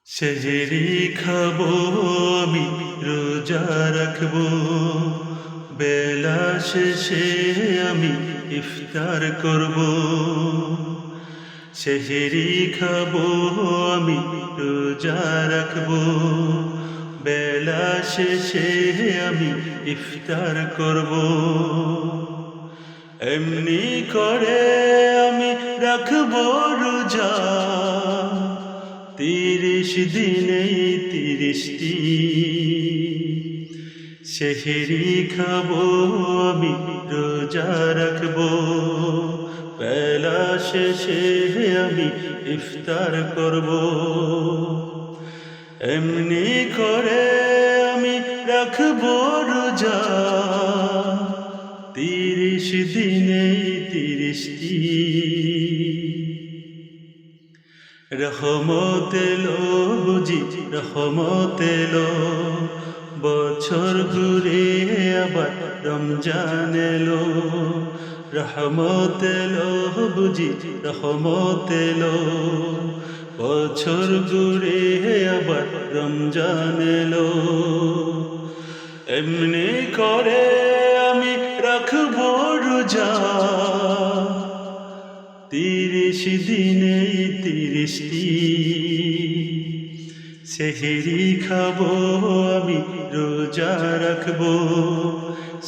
সেহরি খাবো আমি, রোজা রাখবো, বেলা শেষে আমি ইফতার করব। সেহরি খাবো আমি, রোজা রাখবো, বেলা শেষে আমি ইফতার করব। এমনি করে আমি রাখবো রোজা, 30 দিনেই 30টি। সেহরি খাবো আমি, রোজা রাখবো, বেলা শেষে আমি ইফতার করব। এমনি করে আমি রাখবো রোজা, 30 দিনেই 30টি। রহমত এলো বুঝি, রহমত এলো, বছর ঘুরে আবার রমজান এলো। রহমত এলো বুঝি, রহমত এলো, বছর ঘুরে আবার রমজান এলো। এমনি করে আমি রাখবো রোজা, 30 দিনেই 30টি। সেহরি খাবো আমি, রোজা রাখবো,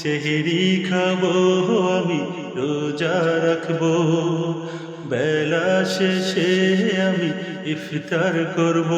সেহরি খাবো আমি, রোজা রাখবো, বেলা শেষে আমি ইফতার করব।